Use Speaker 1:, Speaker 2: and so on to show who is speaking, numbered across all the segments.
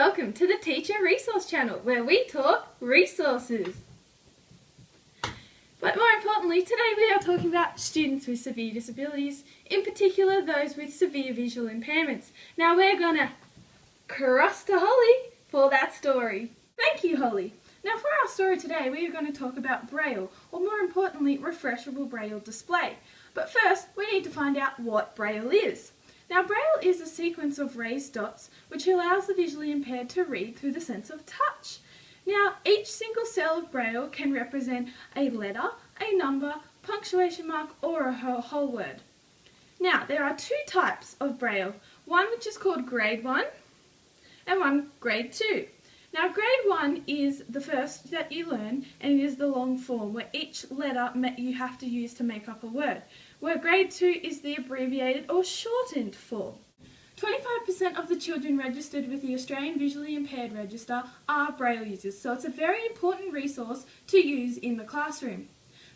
Speaker 1: welcome to the Teacher Resource Channel, where we talk resources. But more importantly, today we are talking about students with severe disabilities, in particular those with severe visual impairments. Now we're going to cross to Holly for that story. Thank you, Holly. Now for our story today, we are going to talk about Braille, or more importantly, Refreshable Braille display. But first, we need to find out what Braille is. Now, Braille is a sequence of raised dots which allows the visually impaired to read through the sense of touch. Now, each single cell of Braille can represent a letter, a number, punctuation mark, or a whole word. Now, there are two types of Braille, one which is called Grade 1 and one Grade 2. Now, Grade 1 is the first that you learn, and it is the long form where each letter you have to use to make up a word, where Grade 2 is the abbreviated or shortened form. 25% of the children registered with the Australian Visually Impaired Register are Braille users, so it's a very important resource to use in the classroom.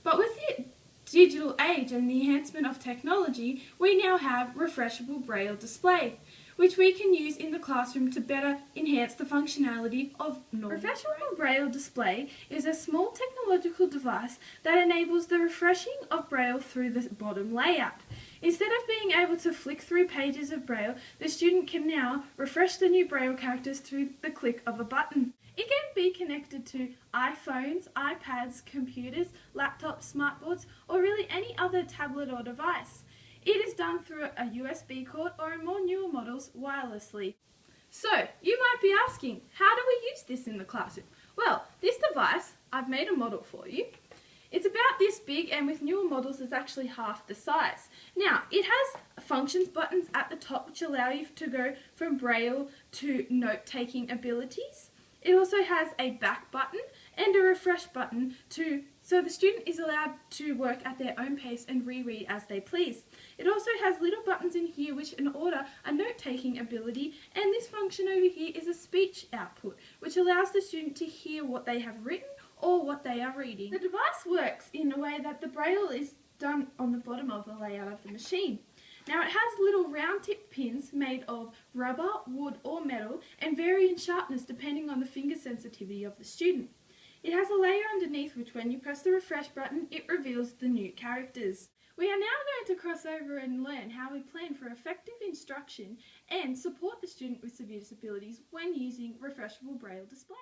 Speaker 1: But with the digital age and the enhancement of technology, we now have Refreshable Braille display, which we can use in the classroom to better enhance the functionality of normal. Refreshable Braille display is a small technological device that enables the refreshing of Braille through the bottom layout. Instead of being able to flick through pages of Braille, the student can now refresh the new Braille characters through the click of a button. It can be connected to iPhones, iPads, computers, laptops, smartboards, or really any other tablet or device. It is done through a USB cord or in more newer models wirelessly. So, you might be asking, how do we use this in the classroom? Well, this device, I've made a model for you. It's about this big, and with newer models it's actually half the size. Now, it has functions buttons at the top which allow you to go from Braille to note-taking abilities. It also has a back button and a refresh button so the student is allowed to work at their own pace and reread as they please. It also has little buttons in here which order a note-taking ability, and this function over here is a speech output, which allows the student to hear what they have written or what they are reading. The device works in a way that the Braille is done on the bottom of the layout of the machine. Now it has little round tip pins made of rubber, wood or metal, and vary in sharpness depending on the finger sensitivity of the student. It has a layer underneath which, when you press the refresh button, it reveals the new characters. We are now going to cross over and learn how we plan for effective instruction and support the student with severe disabilities when using Refreshable Braille display.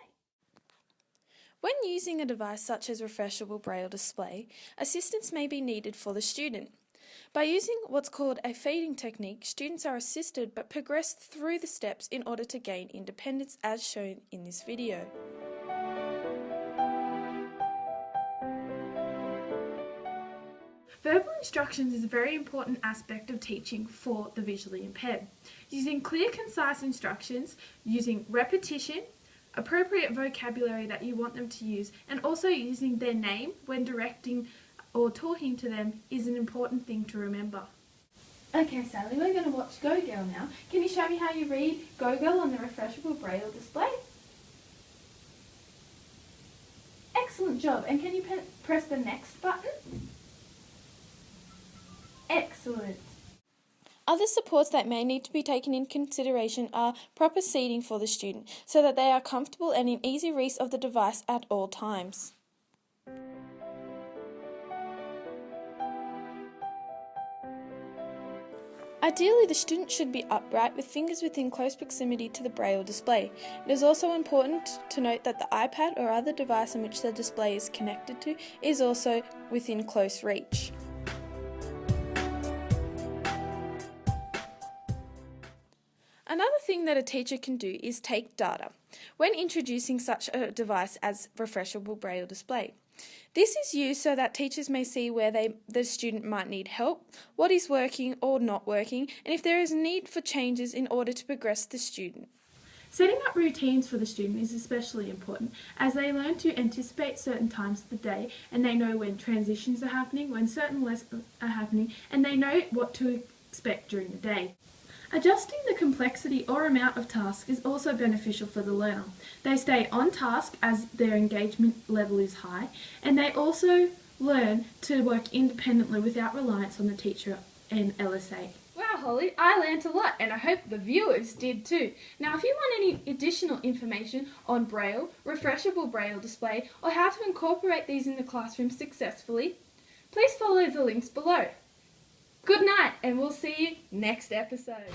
Speaker 2: When using a device such as Refreshable Braille display, assistance may be needed for the student. By using what's called a feeding technique, students are assisted but progress through the steps in order to gain independence, as shown in this video.
Speaker 1: Verbal instructions is a very important aspect of teaching for the visually impaired. Using clear, concise instructions, using repetition, appropriate vocabulary that you want them to use, and also using their name when directing or talking to them is an important thing to remember. Okay, Sally, we're going to watch Go Girl now. Can you show me how you read Go Girl on the Refreshable Braille display? Excellent job. And can you press the next button? Excellent.
Speaker 2: Other supports that may need to be taken in consideration are proper seating for the student so that they are comfortable and in easy reach of the device at all times. Ideally, the student should be upright with fingers within close proximity to the Braille display. It is also important to note that the iPad or other device on which the display is connected to is also within close reach. Another thing that a teacher can do is take data when introducing such a device as Refreshable Braille display. This is used so that teachers may see where the student might need help, what is working or not working, and if there is a need for changes in order to progress the student.
Speaker 1: Setting up routines for the student is especially important, as they learn to anticipate certain times of the day, and they know when transitions are happening, when certain lessons are happening, and they know what to expect during the day. Adjusting the complexity or amount of tasks is also beneficial for the learner. They stay on task as their engagement level is high, and they also learn to work independently without reliance on the teacher
Speaker 2: and LSA.
Speaker 1: Wow, Holly, I learnt a lot and I hope the viewers did too. Now, if you want any additional information on Braille, Refreshable Braille display, or how to incorporate these in the classroom successfully, please follow the links below. Good night, and we'll see you next episode.